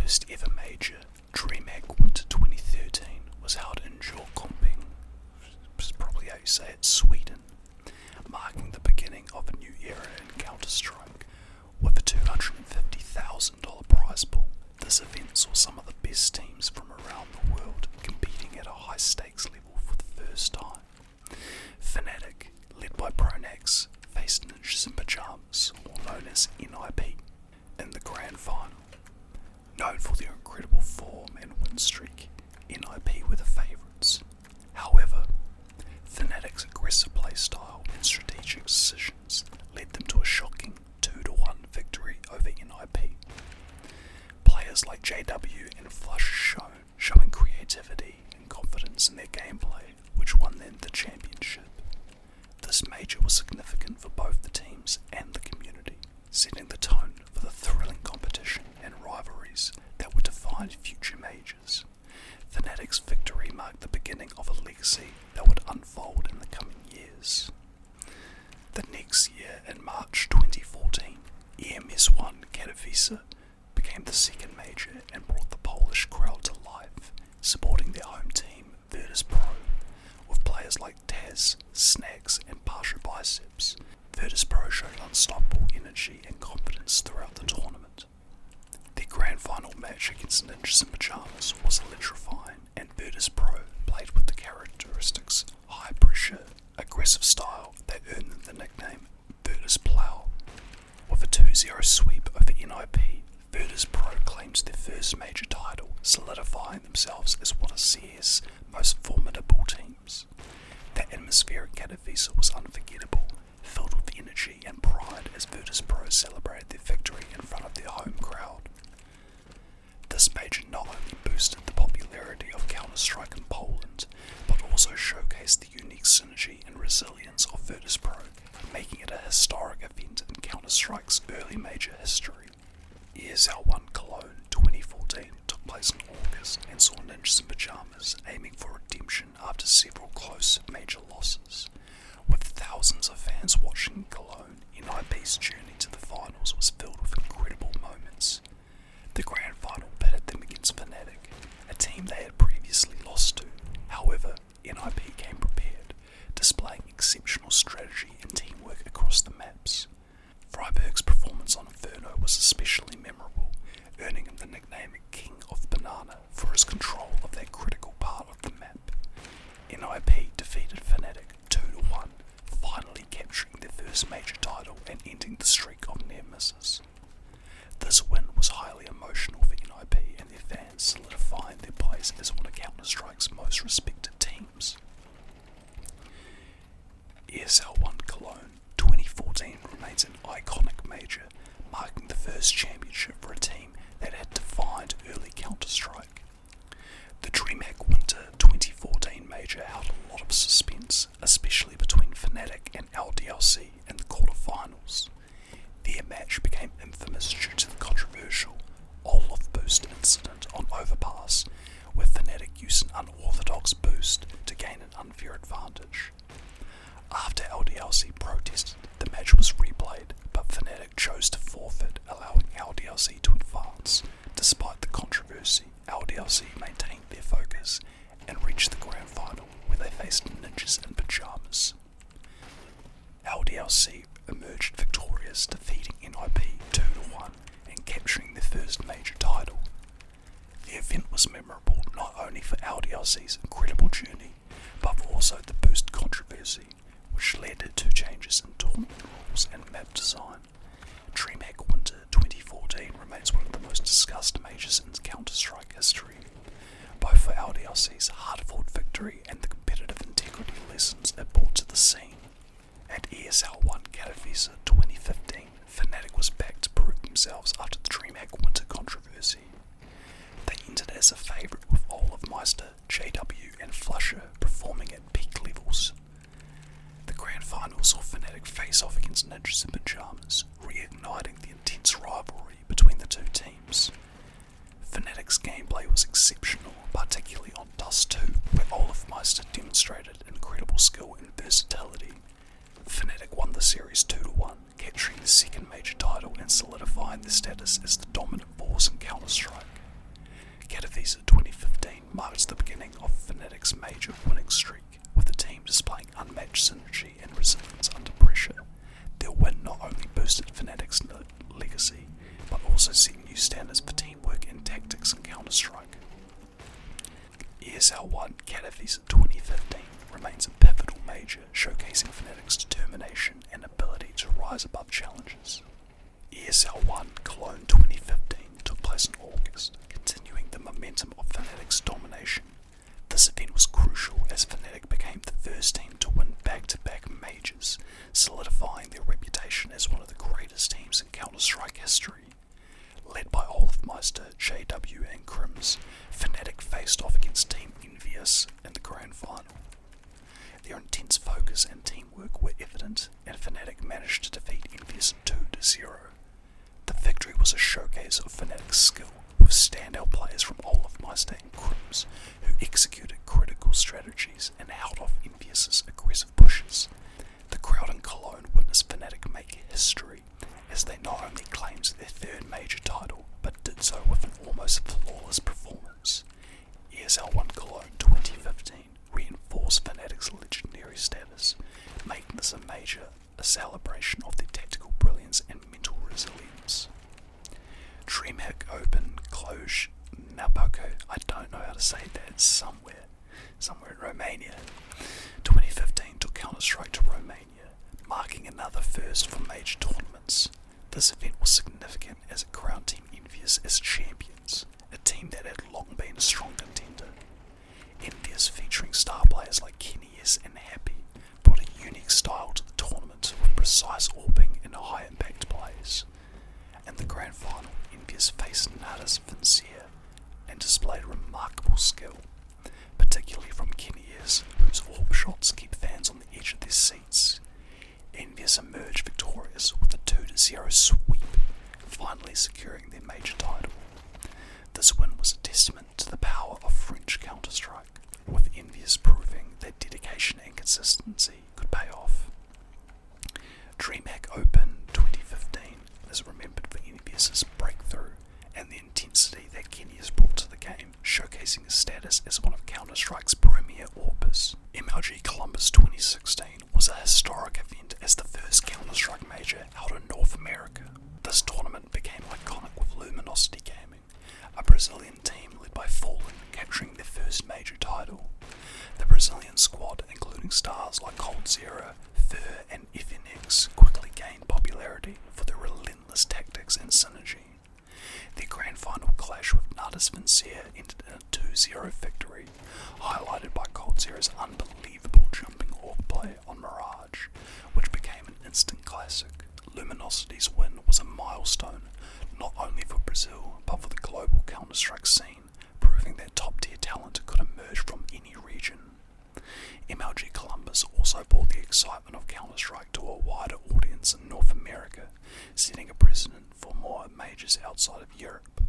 first ever major, Dreamhack Winter 2013, was held in Jönköping, which is probably how you say it, Sweden, marking the beginning of a new era in Counter-Strike. With a $250,000 prize pool, this event saw some of the best teams from around the world competing at a high stakes level for the first time. Fnatic, led by Pronax, faced Ninjas in Pajamas, or known as NIP, in the grand final. Known for their incredible form and win streak, NIP were the favourites. However, Fnatic's aggressive playstyle and strategic decisions led them to a shocking 2-1 victory over NIP. Players like JW and Flush showing creativity and confidence in their gameplay, which won them the championship. This major was significant for both the teams and the community, setting the tone for the thrilling competition and rivalries that would define future majors. Fnatic's victory marked the beginning of a legacy that would unfold in the coming years. The next year, in March 2014, EMS Katowice became the second major and brought the Polish crowd to life, supporting their home team, Virtus.pro, with players like Taz, Snags and Pasha Biceps. Virtus.pro showed unstoppable energy and confidence throughout the tournament. The grand final match against Ninjas in Pajamas was electrifying, and Virtus.pro played with the characteristics high pressure, aggressive style that earned them the nickname Virtus Plow. With a 2-0 sweep over NIP, Virtus.pro claims their first major title, solidifying themselves as one of CS's most formidable teams. The atmosphere at Katowice was unforgettable, filled with energy and pride as Virtus.pro celebrated their victory in front of their home crowd. This major not only boosted the popularity of Counter-Strike in Poland, but also showcased the unique synergy and resilience of Virtus.pro, making it a historic event in Counter-Strike's early major history. ESL Cologne 2014 took place in August and saw Ninjas in Pajamas aiming for redemption after several close major losses. With thousands of fans watching Cologne, NIP's journey to the finals was filled with incredible moments. The grand final pitted them against Fnatic, a team they had previously lost to. However, NIP came prepared, displaying exceptional strategy and teamwork across the maps. Freiburg's performance on Inferno was especially memorable, earning him the nickname King of Banana for his control of that critical part of the map. NIP defeated Fnatic 2-1, finally capturing their first major title and ending the streak of near misses. This win was highly emotional for NIP and their fans, solidifying their place as one of Counter-Strike's most respected teams. ESL Cologne 2014 remains an iconic major, marking the first championship for a team that had defined early Counter-Strike. The Dreamhack Winter 2014 major held a lot of suspense, especially between Fnatic and LDLC in the quarterfinals. Their match became infamous due to the controversial Olaf boost incident on Overpass, where Fnatic used an unorthodox boost to gain an unfair advantage. After LDLC protested, the match was replayed, but Fnatic chose to forfeit, allowing LDLC to advance. Despite the controversy, LDLC maintained their focus and reached the grand final, where they faced Ninjas in Pajamas. LDLC emerged victorious, defeating NIP 2-1 and capturing their first major title. The event was memorable not only for LDLC's incredible journey, but also the boost controversy, which led to changes in tournament rules and map design. Dreamhack Winter 2014 remains one of the most discussed majors in Counter-Strike history, both for LDLC's hard-fought victory and the competitive integrity lessons it brought to the scene. At ESL Katowice 2015, Fnatic was back to prove themselves after the Dreamhack Winter controversy. They entered as a favourite with Olaf Meister, JW and Flusher performing at peak levels. The grand final saw Fnatic face off against Ninjas in Pajamas, reigniting the intense rivalry between the two teams. Fnatic's gameplay was exceptional, particularly on Dust 2, where Olaf Meister demonstrated incredible skill and versatility. Fnatic won the series 2-1, capturing the second major title and solidifying their status as the dominant force in Counter-Strike. Katowice 2015 marked the beginning of Fnatic's major winning streak, with the team displaying unmatched synergy and resilience under pressure. Their win not only boosted Fnatic's legacy, but also set new standards for teamwork and tactics in Counter-Strike. ESL Katowice 2015 remains a pivotal major, showcasing Fnatic's determination and ability to rise above challenges. ESL Cologne 2015 took place in August, continuing the momentum of Fnatic's domination. This event was crucial as Fnatic became the first team to win back-to-back majors, solidifying their reputation as one of the greatest teams in Counter-Strike history. Led by Olafmeister, JW and Crims, Fnatic faced off against Team Envious in the grand final. Their intense focus and teamwork were evident, and Fnatic managed to defeat Envious 2-0. The victory was a showcase of Fnatic's skill, with standout players from Olafmeister and Crims, who executed critical strategies and held off Envious's aggressive pushes. The crowd in Cologne witnessed Fnatic make history, as they not only claimed their third major title, but did so with an almost flawless performance. ESL Cologne 2015 reinforced Fnatic's legendary status, making this a celebration of their tactical brilliance and mental resilience. Dreamhack Cluj-Napoca, I don't know how to say that, somewhere in Romania. 2015 took Counter-Strike to Romania, marking another first for major tournaments. This event was significant as it crowned Team Envious as champions, a team that had long been a strong contender. Envious, featuring star players like Kiwi and Happy, brought a unique style to the tournament with precise orbing and high-impact plays. In the grand final, Envious faced Nadas Vincier and displayed remarkable skill, particularly from Kiwi, whose orb shots keep fans on the edge of their seats. Envious emerged victorious with a 2-0 sweep, finally securing their major title. This win was a testament to the power of French Counter-Strike, with Envious proving that dedication and consistency could pay off. Dreamhack Open 2015 is remembered for Envious's breakthrough and the intensity that Kenny has brought to the game, showcasing his status as one of Counter-Strike's premier orbers. MLG Columbus 2016 was a historic event as the first Counter-Strike major held in North America. This tournament became iconic with Luminosity Gaming, a Brazilian team led by Fallen, capturing their first major title. The Brazilian squad, including stars like coldzera, Fur and FNX, quickly gained popularity for their relentless tactics and synergy. Their grand final clash with Nadas Vincier ended in a 2-0 victory, highlighted by coldzera's unbelievable jumping orb play on Mirage, which became an instant classic. Luminosity's win was a milestone, not only for Brazil, but for the global Counter-Strike scene, proving that top-tier talent could emerge from any region. MLG Columbus also brought the excitement of Counter-Strike to a wider audience in North America, setting a precedent for more majors outside of Europe.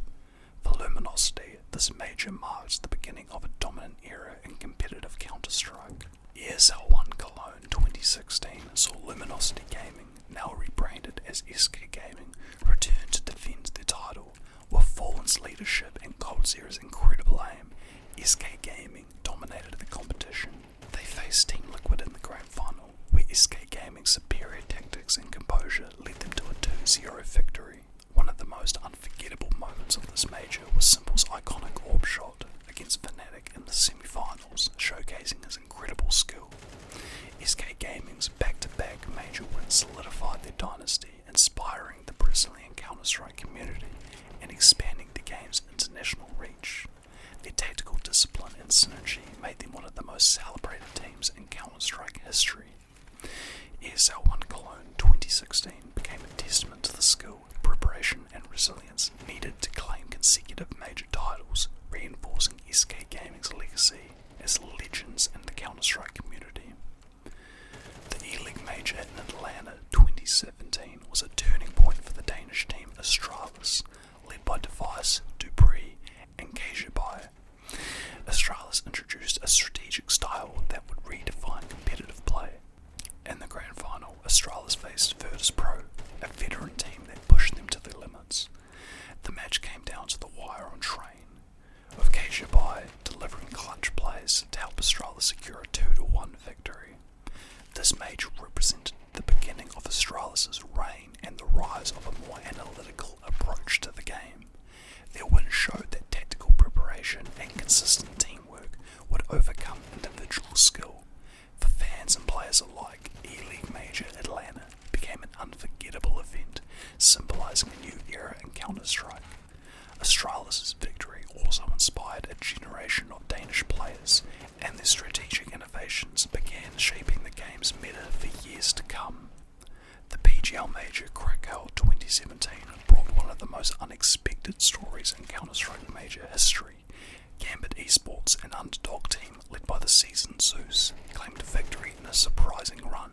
For Luminosity, this major marks the beginning of a dominant era in competitive Counter-Strike. ESL Cologne 2016 saw Luminosity Gaming, now rebranded as SK Gaming, return to defend their title. With Fallen's leadership and coldzera's incredible aim, SK Gaming dominated the competition. They faced Team Liquid in the grand final, where SK Gaming's superior tactics and composure led them to a 2-0 victory. One of the most unforgettable moments of this major was Simple's iconic orb shot against Fnatic in the semi-finals, showcasing his incredible skill. SK Gaming's back-to-back major wins solidified their dynasty, inspiring the Brazilian Counter-Strike community and expanding the game's international reach. Their tactical discipline and synergy made them one of the most celebrated teams in Counter-Strike history. ESL Cologne 2016 became a testament to the skill, preparation and resilience needed to claim consecutive major titles, reinforcing SK Gaming's legacy as legends in the Counter-Strike community. The E-League major in Atlanta 2017 was a turning point for the Danish team Astralis, led by Devi Astralis' victory also inspired a generation of Danish players, and their strategic innovations began shaping the game's meta for years to come. The PGL Major Krakow 2017 brought one of the most unexpected stories in Counter-Strike Major history. Gambit Esports, an underdog team led by the seasoned Zeus, claimed victory in a surprising run.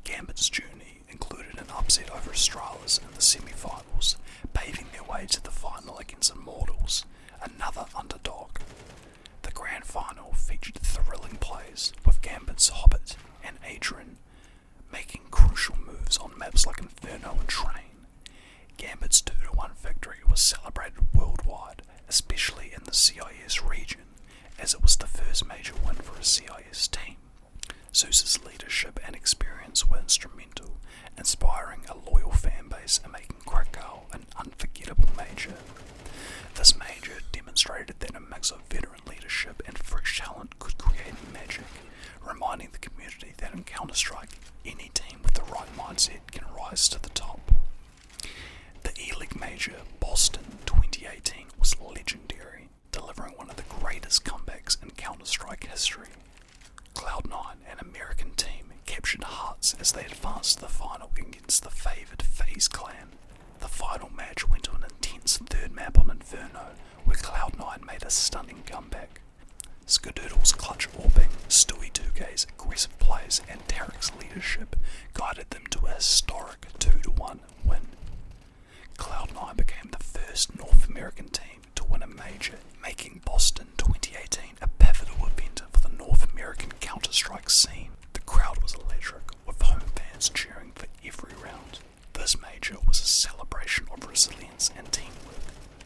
Gambit's journey included an upset over Astralis in the semi-finals, paving their way to the final against Immortals, another underdog. The grand final featured thrilling plays, with Gambit's Hobbit and Adrian making crucial moves on maps like Inferno and Train. Gambit's 2-1 victory was celebrated worldwide, especially in the CIS region, as it was the first major win for a CIS team. Zeus's leadership and experience were instrumental, inspiring a loyal fan base and making Krakow an unforgettable major. This major demonstrated that a mix of veteran leadership and fresh talent could create magic, reminding the community that in Counter-Strike, any team with the right mindset can rise to the top. The ELEAUGE Major Boston 2018 was legendary, delivering one of the greatest comebacks in Counter-Strike history. Cloud9, an American team, captured hearts as they advanced to the final against the favoured FaZe clan. The final match went to an intense third map on Inferno, where Cloud9 made a stunning comeback. Skadoodle's clutch orbing, Stewie 2K's aggressive plays, and Tarek's leadership guided them to a historic 2-1 win. Cloud9 became the first North American team to win a major, making Boston 2018 a pivotal event for the North American Counter-Strike scene. The crowd was electric, with home fans cheering for every round. This major was a celebration of resilience and teamwork,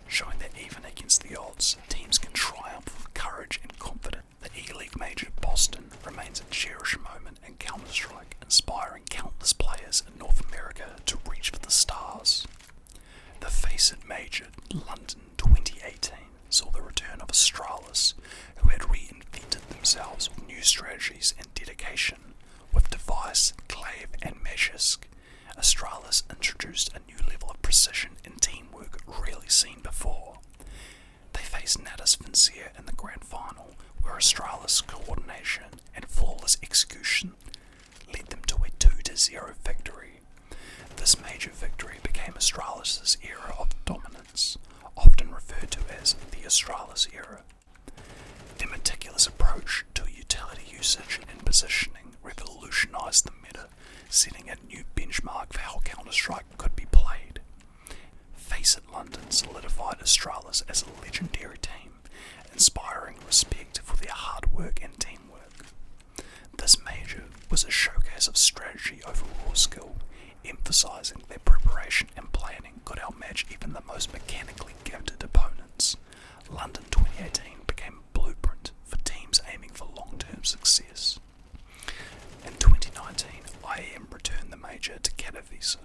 showing that even against the odds, teams can triumph with courage and confidence. The ELEAUGE Major Boston remains a cherished moment in Counter-Strike, inspiring countless players in North America to reach for the stars. The FACEIT Major London 2018 saw the return of Astralis, who had reinvented themselves with new strategies and dedication. With Device, Clave and MAJORS, Astralis introduced a new level of precision and teamwork rarely seen before. They faced Natus Vincier in the grand final, where Astralis' coordination and flawless execution led them to a 2-0 victory. This major victory became Astralis' era of dominance, often referred to as the Astralis era. Their meticulous approach to utility usage and positioning revolutionized the meta, setting a new benchmark for how Counter-Strike could be played. FACEIT London solidified Astralis as a legendary team, inspiring respect for their hard work and teamwork. This major was a showcase of strategy over raw skill, emphasizing that preparation and planning could outmatch even the most mechanically gifted opponents. London 2018 became a blueprint for teams aiming for long-term success. In 2019, IEM returned the major to Katowice,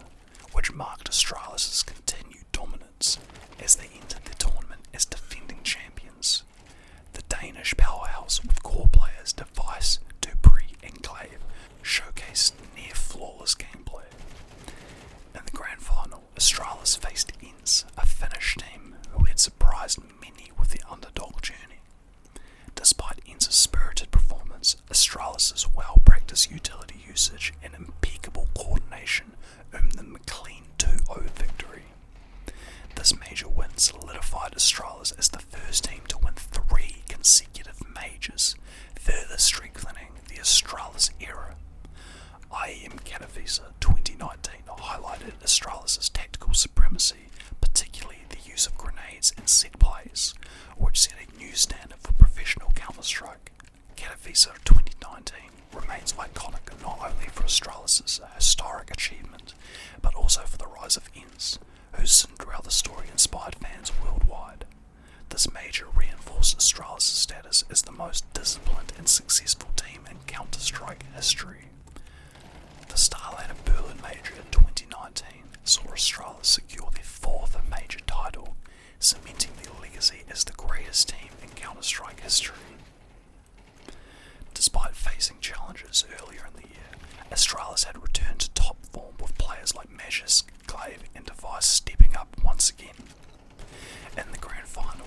which marked Astralis' continued dominance as they entered the tournament as defending champions. The Danish powerhouse, with core players Device, Dupree and Clave, showcased near-flawless gameplay. In the grand final, Astralis faced ENS, a Finnish team who had surprised many with their underdog journey. Despite ENS's spirited performance, Astralis' well-practiced utility usage and impeccable coordination earned them a clean 2-0 victory. This major win solidified Astralis as the first team to win 3 consecutive majors, further strengthening the Astralis era. IEM Katowice 2019 highlighted Astralis' tactical supremacy, particularly the use of grenades and set plays, which set a new standard for professional Counter-Strike. Katowice 2019 remains iconic not only for Astralis' historic achievement, but also for the rise of ENS, whose Cinderella story inspired fans worldwide. This major reinforced Astralis' status as the most disciplined and successful team in Counter-Strike history. The StarLadder Berlin Major 2019 saw Astralis secure their 4th major title, cementing their legacy as the greatest team in Counter-Strike history. Despite facing challenges earlier in the year, Astralis had returned to top form with players like MAJORS, Clave and Device stepping up once again. In the grand final,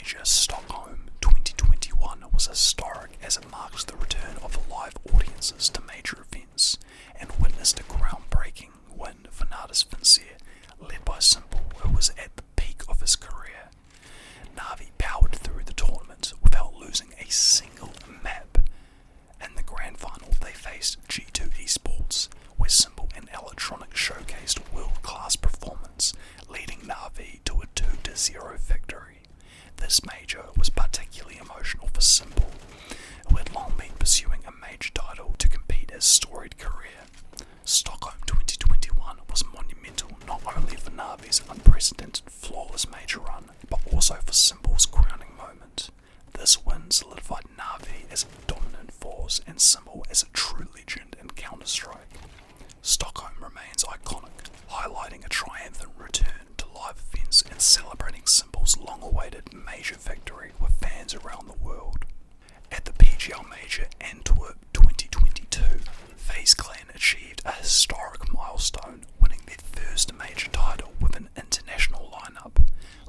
major, Stockholm 2021, was historic as it marks the return of live audiences to major events and witnessed a groundbreaking win for Nardis Vincier, led by Simple, who was at the peak of his career. Navi powered through the tournament without losing a single map. In the grand final, they faced G2 Esports, where Simple and Electronic showcased world-class performance, leading Navi to a 2-0 victory. This major was particularly emotional for Simple, who had long been pursuing a major title to compete his storied career. Stockholm 2021 was monumental not only for Navi's unprecedented flawless major run, but also for Simple's crowning moment. This win solidified Navi as a dominant force and Simple as a true legend in Counter-Strike. Stockholm remains iconic, highlighting a triumphant return to live events and celebrating Simple's long-awaited major victory with fans around the world. At the PGL Major Antwerp 2022, FaZe Clan achieved a historic milestone, winning their first major title with an international lineup.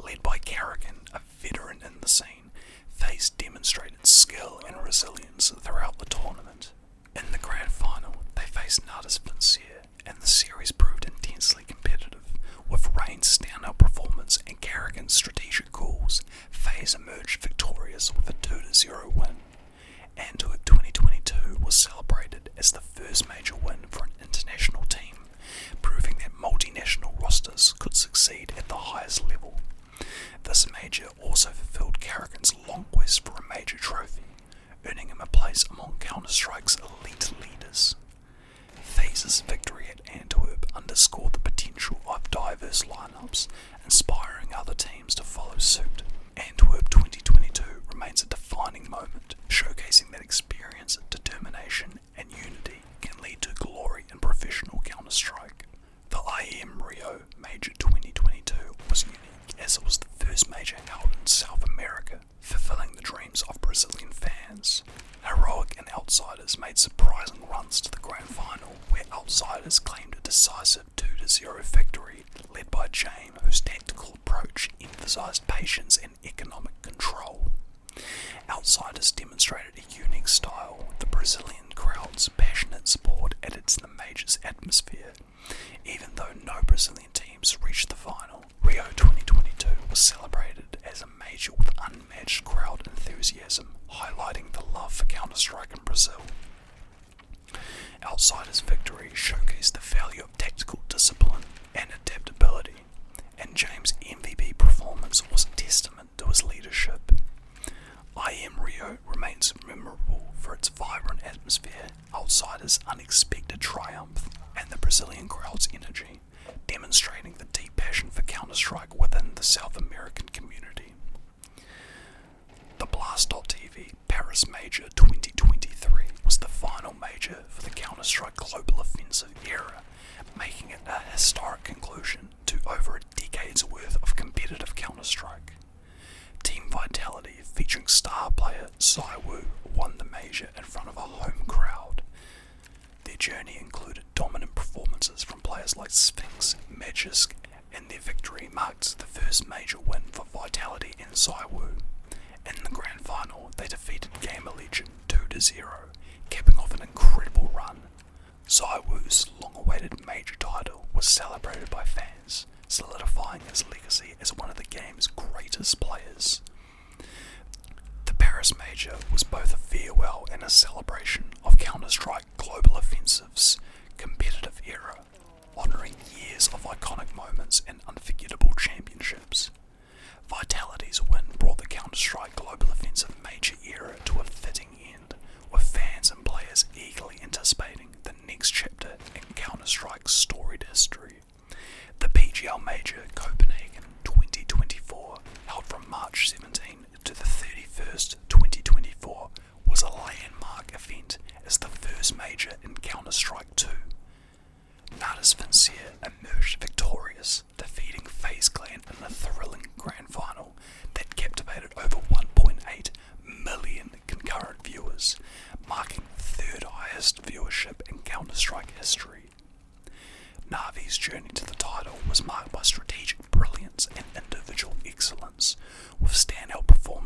Led by Kerrigan, a veteran in the scene, FaZe demonstrated skill and resilience throughout the tournament. In the grand final, they faced Nardis Vincier, and the series proved intensely competitive. With Rain's standout performance and Kerrigan's strategic calls, FaZe emerged victorious with a 2-0 win. Antwerp 2022 was celebrated as the first major win for an international team, proving that multinational rosters could succeed at the highest level. This major also fulfilled Kerrigan's long quest for a major trophy, earning him a place among Counter-Strike's elite leaders. FaZe's victory at Antwerp underscored the potential of diverse lineups, inspiring other teams to follow suit. Antwerp 2022 remains a defining moment, showcasing that experience, determination, and unity can lead to glory in professional Counter-Strike. The IEM Rio Major 2022 was unique as it was the first major held in South America, fulfilling the dreams of Brazilian fans. Heroic and Outsiders made surprising runs to the grand final, where Outsiders claimed a decisive 2-0 victory, led by James, whose tactical approach emphasized patience and economic control. Outsiders demonstrated a unique style, with the Brazilian crowd's passionate support added to the major's atmosphere. Even though no Brazilian teams reached the final, Rio 2022 was celebrated as a major with unmatched crowd enthusiasm, highlighting the love for Counter-Strike in Brazil. Outsiders' victory showcased the value of tactical discipline and adaptability, and James' MVP performance was a testament to his leadership. IEM Rio remains memorable for its vibrant atmosphere, Outsiders' unexpected triumph, and the Brazilian crowd's energy, demonstrating the deep passion for Counter-Strike within the South American community. The Blast.tv Paris Major 2023 was the final major for the Counter-Strike Global Offensive era, making it a historic conclusion to over a decade's worth of competitive Counter-Strike. Team Vitality, featuring star player Zaiwu, won the major in front of a home crowd. Their journey included dominant performances from players like Sphinx, Magisk, and their victory marked the first major win for Vitality and Zaiwu. In the grand final, they defeated Gamer Legion 2-0, capping off an incredible run. Zaiwu's long-awaited major title was celebrated by fans, solidifying his legacy as one of the game's greatest players. The Paris Major was both a farewell and a celebration of Counter-Strike Global Offensive's competitive era, honouring years of iconic moments and unforgettable championships. Vitality's win brought the Counter-Strike Global Offensive Major era to a fitting end, with fans and players eagerly anticipating the next chapter in Counter-Strike's storied history. The PGL Major Copenhagen 2024, held from March 17 to the 31st, 2024, was a landmark event as the first major in Counter-Strike 2. Nardis Vincier emerged victorious, defeating FaZe Clan in a thrilling grand final that captivated over 1.8 million concurrent viewers, marking the third highest viewership in Counter-Strike history. Navi's journey to the title was marked by strategic brilliance and individual excellence, with standout performances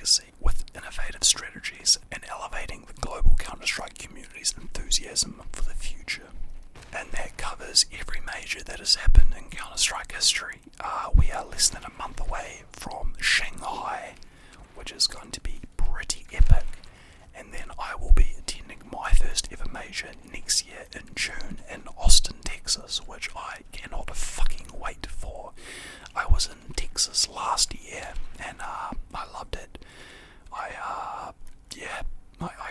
legacy with innovative strategies and elevating the global Counter-Strike community's enthusiasm for the future. And that covers every major that has happened in Counter-Strike history. We are less than a month away from Shanghai, which is going to be pretty epic. And then I will be attending my first ever major next year in June in Austin, Texas, which I cannot fucking wait for. I was in Texas last year and I loved it. I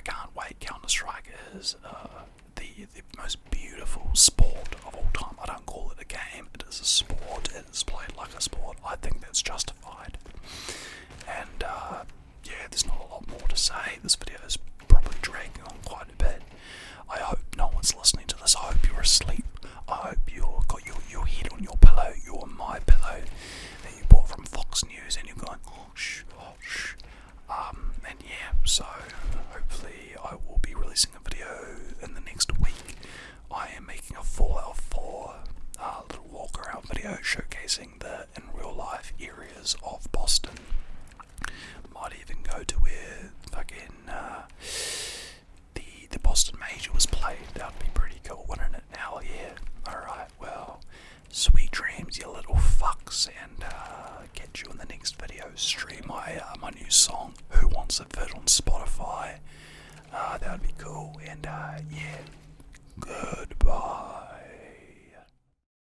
can't wait. Counter-Strike is the most beautiful sport of all time. I don't call it a game, it is a sport. It is played like a sport. I think that's justified. And there's not a lot more to say. This video